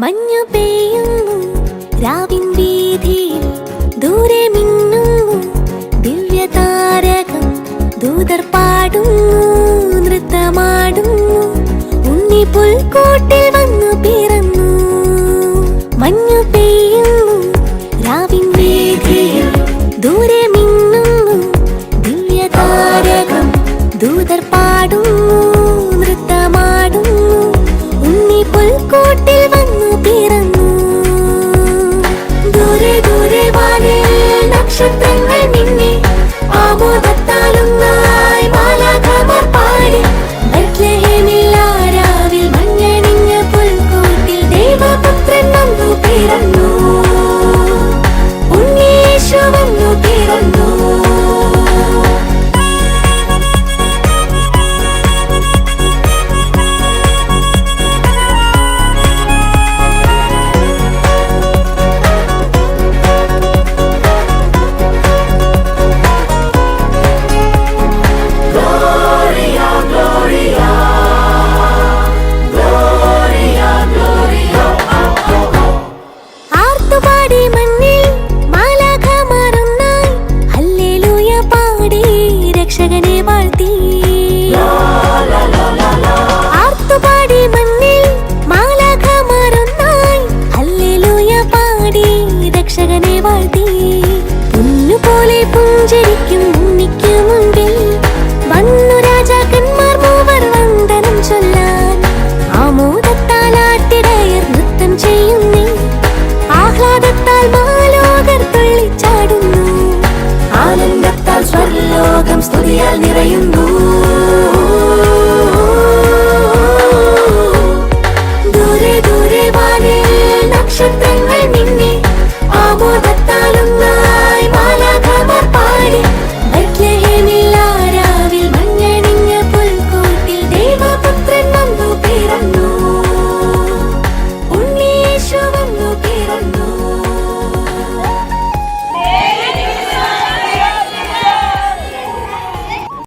മഞ്ഞു പെയ്യുന്നു രാവിൻ വീഥിയിൽ, ദൂരെ മിന്നുന്നു ദിവ്യതാരകം. ദൂതർ പാടുന്നു, നൃത്തമാടുന്നു, ഉണ്ണി പുൽക്കൂട്ടിൽ വന്നു പിറന്നു. മഞ്ഞു പെയ്യുന്നു രാവിൻ വീഥിയിൽ, ദൂരെ മിന്നുന്നു ദിവ്യതാരകം. ദൂതർ പാടുന്നു, നൃത്തമാടുന്നു, ഉണ്ണി പുൽക്കൂട്ടിൽ വന്നു പിറന്നു. ദൂരെ ദൂരെ വാനിൽ നക്ഷത്രങ്ങൾ മിന്നി, ആമോദത്താലൊന്നായി മാലാഖമാർ പാടി. ബെത്ലഹേമിൽ ആ രാവിൽ മഞ്ഞണിഞ്ഞ പുൽക്കൂട്ടിൽ ദൈവപുത്രൻ വന്നു പിറന്നു. ഉണ്ണീശു വന്നു പിറന്നു. പുല്ലുപോലെ പുഞ്ചരിക്കും ഉണ്ണിക്ക് മുൻപിൽ വന്നു രാജാക്കന്മാർ മൂവർ വന്ദനം ചൊല്ലാൻ. ആമോദത്താൽ ആട്ടിടയർ നൃത്തം ചെയ്യുന്നേ, ആഹ്ലാദത്താൽ മാലോകർ തുള്ളിച്ചാടുന്നു. ആനന്ദത്താൽ സ്വർലോകം സ്തുതിയാൽ നിറയുന്നു. ദൂരെ ദൂരെ വാനിൽ നക്ഷത്രങ്ങൾ